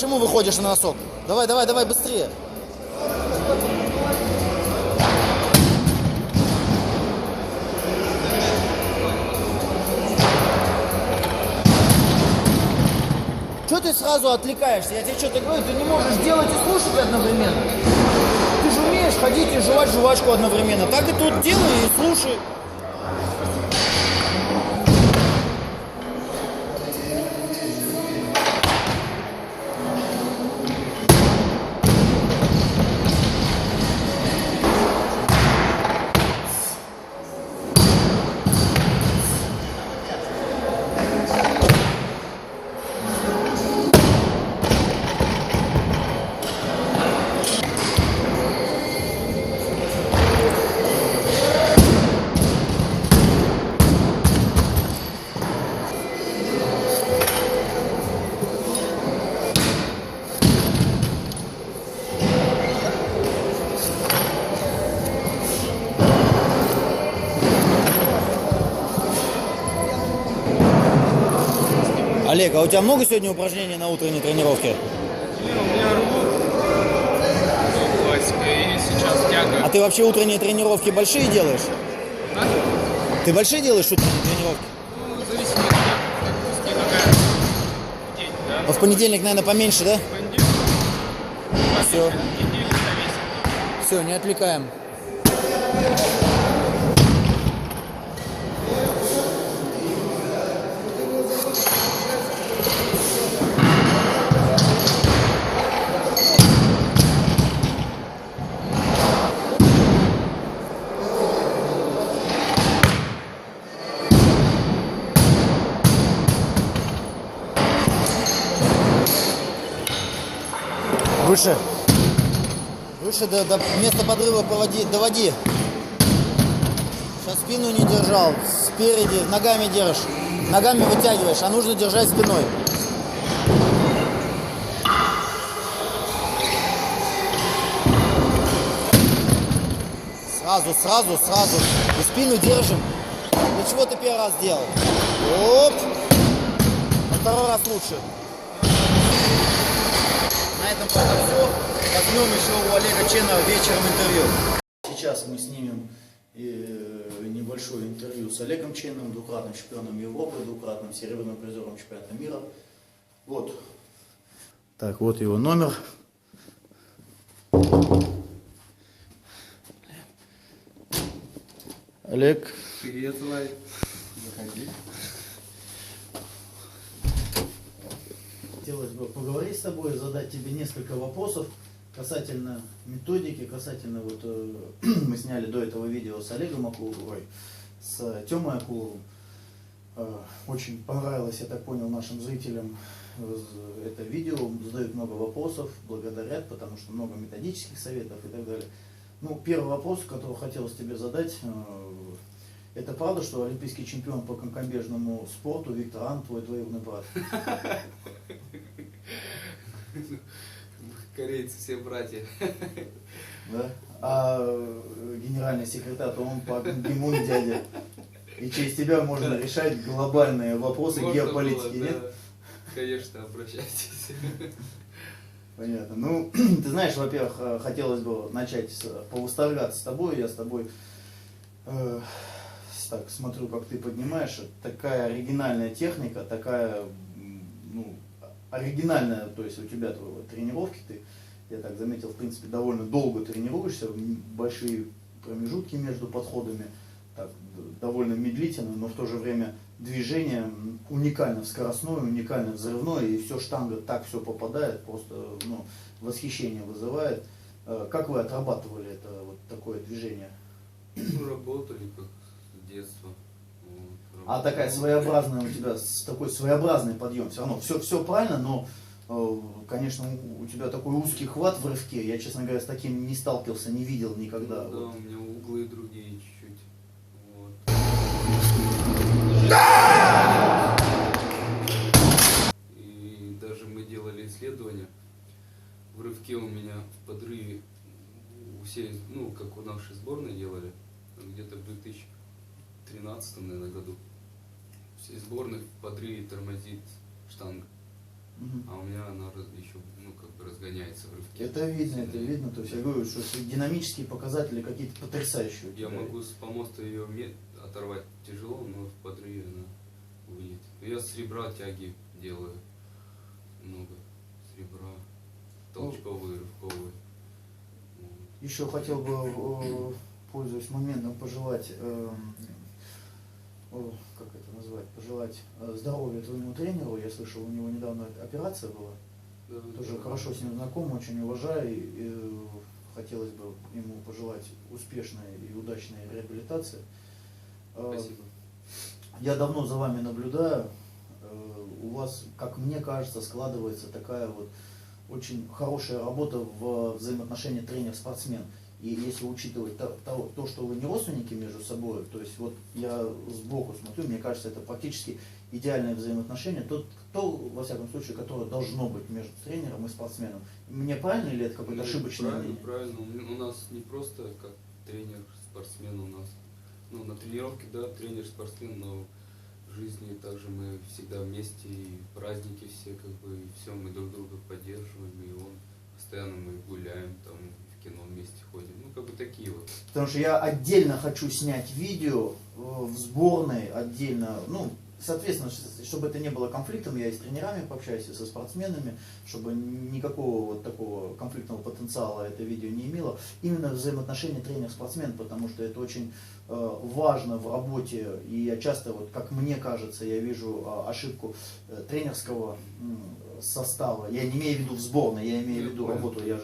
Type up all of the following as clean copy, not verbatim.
почему выходишь на носок? Давай, давай, давай, быстрее. Что ты сразу отвлекаешься? Я тебе что-то говорю, ты не можешь делать и слушать одновременно. Ты же умеешь ходить и жевать жвачку одновременно. Так и тут делай и слушай. Олег, а у тебя много сегодня упражнений на утренней тренировке? У меня рвут. Классика. И сейчас тяга. А ты вообще утренние тренировки большие делаешь? Да? Ты большие делаешь утренние тренировки? Ну, зависит от нагрузки, какая день, да? А в понедельник, наверное, поменьше, да? Понедельник. Все. Неделю зависит. Все, не отвлекаем. Выше. Выше до места подрыва доводи. Сейчас спину не держал. Спереди ногами держишь. Ногами вытягиваешь, а нужно держать спиной. Сразу. И спину держим. Для чего ты первый раз делал? Оп. А второй раз лучше. На этом пока все. Возьмем еще у Олега Ченова вечером интервью. Сейчас мы снимем небольшое интервью с Олегом Ченовым, двукратным чемпионом Европы, двукратным серебряным призером чемпионата мира. Вот. Так, вот его номер. Олег. Привет, Лай. Заходи. Хотелось бы поговорить с тобой, задать тебе несколько вопросов касательно методики, касательно мы сняли до этого видео с Олегом Акуловым, с Тёмой Акуловым. Очень понравилось, я так понял, нашим зрителям это видео, задают много вопросов, благодарят, потому что много методических советов и так далее. Ну, первый вопрос, который хотелось тебе задать, это правда, что олимпийский чемпион по конькобежному спорту Виктор Ан, твой двоюродный брат? Корейцы все братья. Да? А генеральный секретарь, то он по ему дядя. И через тебя можно решать глобальные вопросы Можно геополитики, было, нет? да. Конечно, обращайтесь. Понятно. Ну, ты знаешь, во-первых, хотелось бы начать повыставляться с тобой. Я с тобой так смотрю, как ты поднимаешь. Такая оригинальная техника, такая, ну, оригинальная, то есть у тебя тренировки, ты, я так заметил, в принципе, довольно долго тренируешься, большие промежутки между подходами, так, довольно медлительно, но в то же время движение уникально скоростное, уникально взрывное, и все штанга так все попадает, просто, ну, восхищение вызывает. Как вы отрабатывали это вот такое движение? Ну, работали как с детства. Вот, А такая своеобразная у тебя, такой своеобразный подъем, все равно все правильно, но, конечно, у тебя такой узкий хват в рывке, я, честно говоря, с таким не сталкивался, не видел никогда. Да, Вот. у меня углы другие чуть-чуть. Вот. И даже мы делали исследования. В рывке у меня в подрыве у всей, ну, как у нашей сборной делали, где-то в 2013, наверное, году. Всей сборной в подрыве тормозит штанга. а у меня она еще, ну, как бы разгоняется в рывке. Это видно. То есть я говорю, что динамические показатели какие-то потрясающие. Я могу с помоста ее оторвать тяжело, но в подрыве она выйдет. Я с ребра тяги делаю много. С ребра. Толчковые, рывковые. Еще хотел бы, пользуясь моментом, пожелать, как это назвать, пожелать здоровья твоему тренеру. Я слышал, у него недавно операция была. Да, Тоже да. хорошо с ним знаком, очень уважаю. И хотелось бы ему пожелать успешной и удачной реабилитации. Спасибо. Я давно за вами наблюдаю. У вас, как мне кажется, складывается такая вот очень хорошая работа в взаимоотношении тренер-спортсмен. И если учитывать то, что вы не родственники между собой, то есть вот я сбоку смотрю, мне кажется, это практически идеальное взаимоотношение, то, во всяком случае, которое должно быть между тренером и спортсменом. Мне правильно или это какое-то ошибочное мнение? Правильно. У нас не просто как тренер-спортсмен у нас. Ну, на тренировке, да, тренер-спортсмен, но в жизни также мы всегда вместе, и праздники все, как бы, и все, мы друг друга поддерживаем, и он постоянно мы гуляем, там, в кино вместе ходим, ну, как бы такие вот. Потому что я отдельно хочу снять видео в сборной, отдельно, ну, соответственно, чтобы это не было конфликтом, я и с тренерами пообщаюсь, и со спортсменами, чтобы никакого вот такого конфликтного потенциала это видео не имело. Именно взаимоотношения тренер-спортсмен, потому что это очень важно в работе, и я часто, вот, как мне кажется, я вижу ошибку тренерского состава. Я не имею в виду в сборной, я имею в виду работу. Я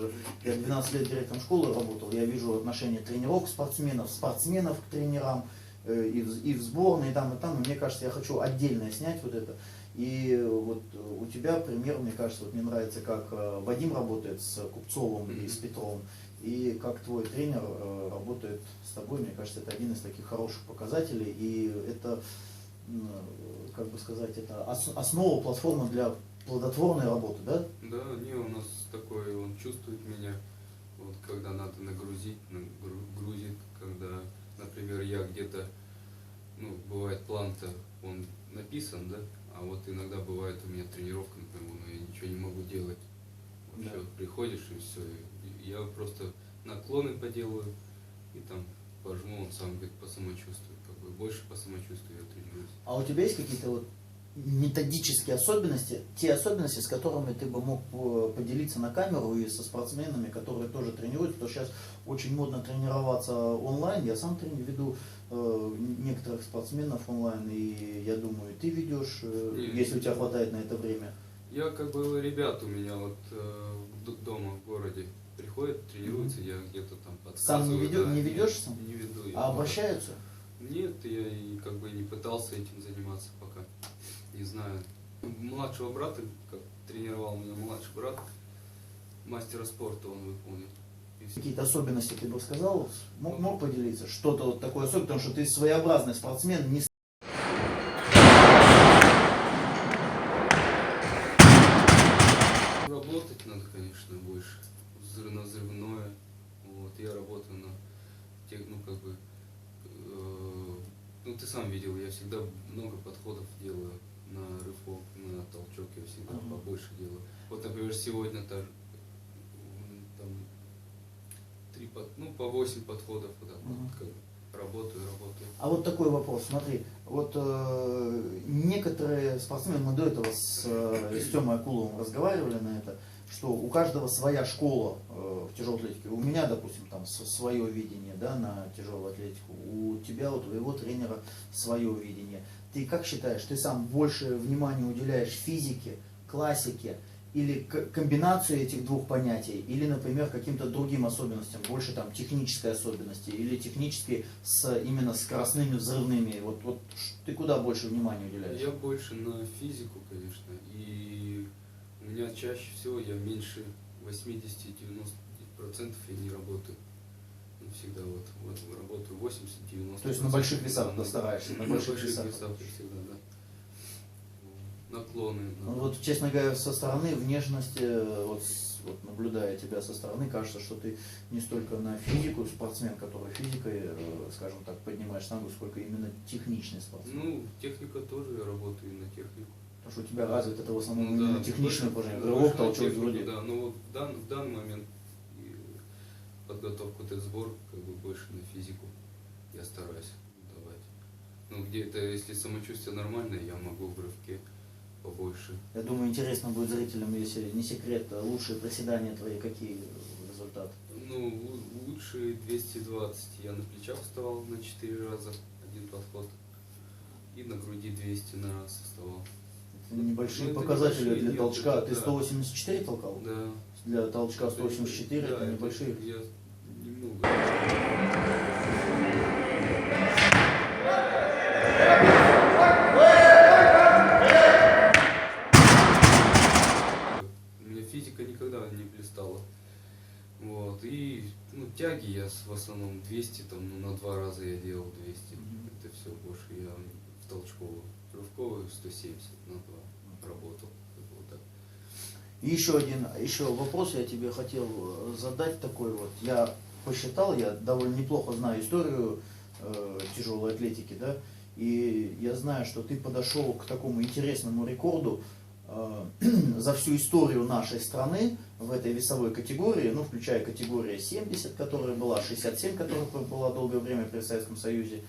12 лет директором школы работал, я вижу отношение тренеров к спортсменам, спортсменов к тренерам, и в сборной, и там, и мне кажется, я хочу отдельно снять вот это. И вот у тебя пример, мне кажется, вот мне нравится, как Вадим работает с Купцовым и с Петровым, и как твой тренер работает с тобой. Мне кажется, это один из таких хороших показателей, и это, как бы сказать, это основа, платформа для плодотворной работы, да? Да, не, у нас такой, он чувствует меня, вот, когда надо нагрузить, грузит, когда, например, я где-то, ну, бывает план-то, он написан, да, а вот иногда бывает у меня тренировка, например, но я ничего не могу делать. Вообще, Да. вот приходишь и все, я просто наклоны поделаю и там пожму, он сам говорит, по самочувствию, как бы больше по самочувствию я тренируюсь. А у тебя есть какие-то вот методические особенности, те особенности, с которыми ты бы мог поделиться на камеру и со спортсменами, которые тоже тренируются, потому что сейчас очень модно тренироваться онлайн, я сам веду некоторых спортсменов онлайн, и я думаю, ты ведешь, если у тебя хватает на это время. Я как бы, ребят у меня вот дома в городе приходят, тренируются, я где-то там подсказываю. Сам не ведешь сам? Не веду. А обращаются? Нет, я и как бы не пытался этим заниматься пока. Не знаю. Младшего брата, как тренировал меня младший брат, мастера спорта он выполнил. Какие-то особенности ты бы сказал? Мог поделиться? Что-то вот такое особенное, потому что ты своеобразный спортсмен, не работать надо, конечно, больше. На взрывное. Вот. Я работаю на тех, ну, как бы, ну, ты сам видел, я всегда много подходов делаю на рывок, на толчок, я всегда побольше делаю. Вот, например, сегодня там по 8 подходов, вот так вот, как работаю. А вот такой вопрос, смотри, вот некоторые спортсмены, мы до этого с Тёмой Акуловым разговаривали на это, что у каждого своя школа в тяжелой атлетике. У меня, допустим, там свое видение, да, на тяжелую атлетику, у тебя, у твоего тренера свое видение. Ты как считаешь, ты сам больше внимания уделяешь физике, классике, или комбинацию этих двух понятий, или, например, каким-то другим особенностям, больше там технической особенности, или технические именно скоростными, взрывными, вот ты куда больше внимания уделяешь? Я больше на физику, конечно, и у меня чаще всего я меньше 80-90% я не работаю. Ну, всегда вот работаю 80-90%. То есть на больших весах стараешься? На больших весах всегда, да. Наклоны. Ну, вот, честно говоря, со стороны внешности, вот наблюдая тебя со стороны, кажется, что ты не столько на физику спортсмен, который физикой, скажем так, поднимаешь ногу, сколько именно техничный спортсмен. Ну, техника тоже, я работаю на технику. Потому что у тебя развит это в основном Ну, именно да, техничное больше- положение. да, Рывок, больше на толчок, технику, вроде. да, но вот в данный момент и подготовку сбор как бы больше на физику я стараюсь давать. Ну где-то, если самочувствие нормальное, я могу в рывке побольше. Я думаю, интересно будет зрителям, если не секрет, лучшие приседания твои, какие результаты? Ну, лучше 220. Я на плечах вставал на 4 раза, один подход. И на груди 200 на раз вставал. Это небольшие это показатели небольшие, для нет, толчка. это Ты да. 184 толкал? Да. Для толчка 184 Да, это небольшие. Я немного. У меня физика никогда не блистала. Вот. И ну, тяги я в основном 200, там, ну, на 2 раза я делал 200. Это все больше я в толчковую. Рывковую 170 на 2 работал. Вот так. И еще вопрос я тебе хотел задать такой вот. Я посчитал, я довольно неплохо знаю историю тяжелой атлетики, да, и я знаю, что ты подошел к такому интересному рекорду за всю историю нашей страны в этой весовой категории, ну, включая категорию 70, которая была, 67, которая была долгое время при Советском Союзе.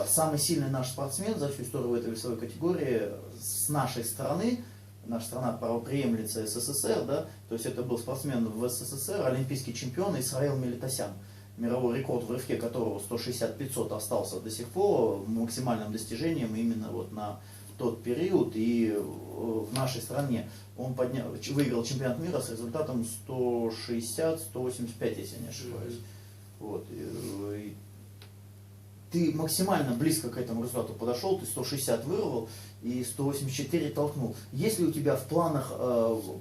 Самый сильный наш спортсмен за всю историю в этой весовой категории с нашей страны, наша страна правопреемница СССР, да, то есть это был спортсмен в СССР, олимпийский чемпион Исраил Мелитосян, мировой рекорд в рывке которого 160-500 остался до сих пор максимальным достижением именно вот на тот период, и в нашей стране он выиграл чемпионат мира с результатом 160-185, если не ошибаюсь. Вот. И ты максимально близко к этому результату подошел, ты 160 вырвал и 184 толкнул. Есть ли у тебя в планах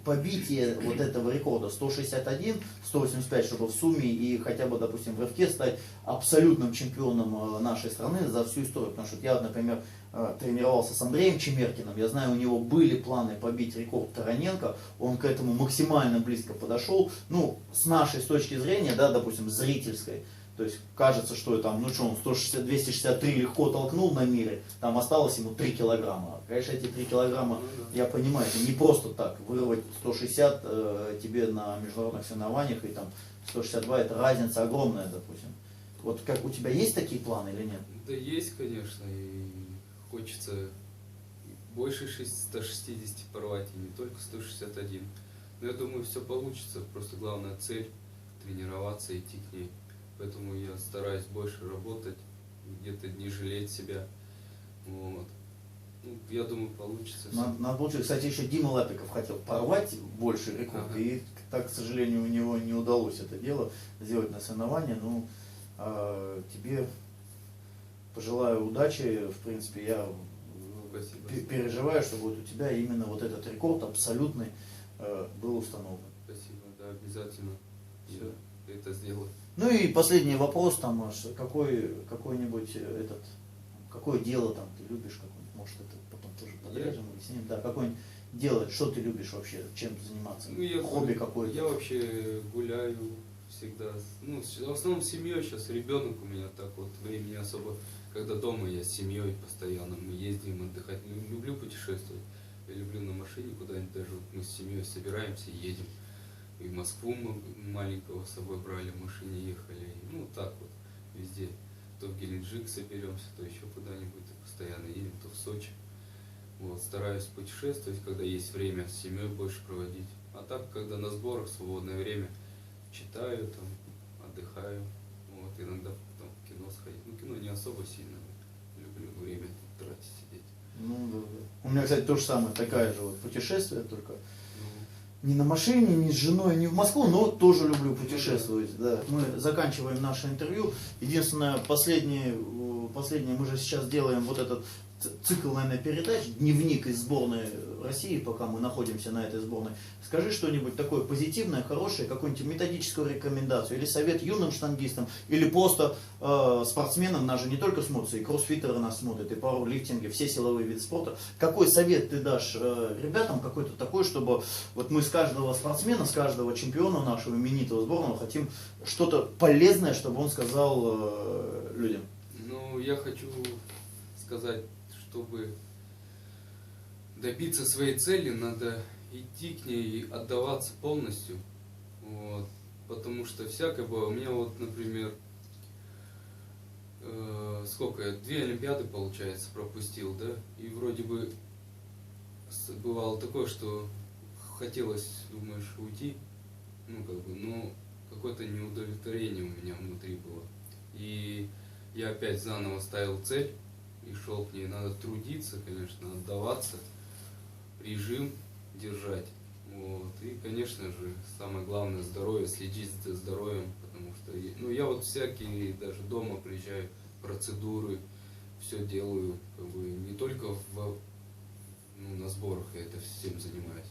побитие вот этого рекорда 161, 185, чтобы в сумме и хотя бы, допустим, в рывке стать абсолютным чемпионом нашей страны за всю историю? Потому что я, например, тренировался с Андреем Чемеркиным, я знаю, у него были планы побить рекорд Тараненко, он к этому максимально близко подошел. Ну, с нашей с точки зрения, да, допустим, зрительской, то есть кажется, что там, ну что, он 263 легко толкнул на мире, там осталось ему 3 килограмма. Конечно, эти 3 килограмма, я понимаю, это не просто так, вырвать 160 тебе на международных соревнованиях и там 162, это разница огромная, допустим. Вот как у тебя есть такие планы или нет? Да есть, конечно, и хочется больше 160 порвать, и не только 161. Но я думаю, все получится, просто главная цель тренироваться, идти к ней. Поэтому я стараюсь больше работать, где-то не жалеть себя. Вот. Ну, я думаю, получится. Надо получилось. Кстати, еще Дима Лапиков хотел порвать больше рекорд, и так, к сожалению, у него не удалось это дело сделать на соревнования. Ну, тебе пожелаю удачи. В принципе, я переживаю, чтобы вот у тебя именно вот этот рекорд абсолютный был установлен. Спасибо, да, обязательно. Все это сделаю. Ну и последний вопрос, там, какое-нибудь какое дело там ты любишь, какое-нибудь, может это потом тоже подрежем или снимем, да, какое-нибудь дело, что ты любишь вообще, чем заниматься, Ну, хобби какое-то? Я вообще гуляю всегда, ну, в основном с семьей сейчас, ребенок у меня так вот, времени особо, когда дома я с семьей постоянно, мы ездим отдыхать, люблю путешествовать, я люблю на машине куда-нибудь, даже вот мы с семьей собираемся и едем. И в Москву мы маленького с собой брали, в машине ехали, ну так вот, везде. То в Геленджик соберемся, то еще куда-нибудь, постоянно едем, то в Сочи. Вот, стараюсь путешествовать, когда есть время с семьей больше проводить. А так, когда на сборах, свободное время, читаю, там, отдыхаю, вот, иногда там, в кино сходить. Ну, кино не особо сильно, люблю время тратить, сидеть. Ну, да. У меня, кстати, то же самое, такая же вот путешествие, только не на машине, не с женой, не в Москву, но тоже люблю путешествовать. Да. Мы заканчиваем наше интервью. Единственное, последнее, мы же сейчас делаем вот этот цикл, наверное, передач, дневник из сборной России, пока мы находимся на этой сборной. Скажи что-нибудь такое позитивное, хорошее, какую-нибудь методическую рекомендацию, или совет юным штангистам, или просто спортсменам, нас же не только смотрятся, и кроссфитеры нас смотрят, и пауэрлифтинги, все силовые виды спорта. Какой совет ты дашь ребятам, какой-то такой, чтобы вот мы с каждого спортсмена, с каждого чемпиона нашего именитого сборного хотим что-то полезное, чтобы он сказал людям? Ну, я хочу сказать, чтобы добиться своей цели, надо идти к ней и отдаваться полностью. Вот. Потому что всякое было. У меня вот, например, сколько я, 2 Олимпиады, получается, пропустил, да? И вроде бы бывало такое, что хотелось, думаешь, уйти, ну, как бы, но какое-то неудовлетворение у меня внутри было. И я опять заново ставил цель и шел к ней. Надо трудиться, конечно, отдаваться, режим держать. Вот. И, конечно же, самое главное — здоровье, следить за здоровьем, потому что, ну, я вот всякие, даже дома приезжаю, процедуры, все делаю, как бы, не только на сборах, я это всем занимаюсь.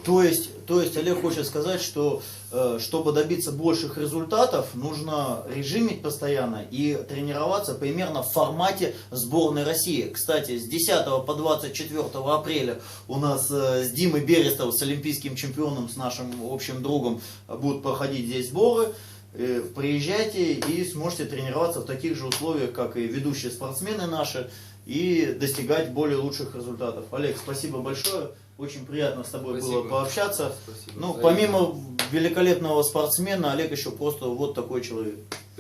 То есть Олег хочет сказать, что чтобы добиться больших результатов, нужно режимить постоянно и тренироваться примерно в формате сборной России. Кстати, с 10 по 24 апреля у нас с Димой Берестовым, с олимпийским чемпионом, с нашим общим другом, будут проходить здесь сборы. Приезжайте и сможете тренироваться в таких же условиях, как и ведущие спортсмены наши, и достигать более лучших результатов. Олег, спасибо большое. Очень приятно с тобой Спасибо. было пообщаться. Спасибо. Ну, помимо великолепного спортсмена, Олег еще просто вот такой человек.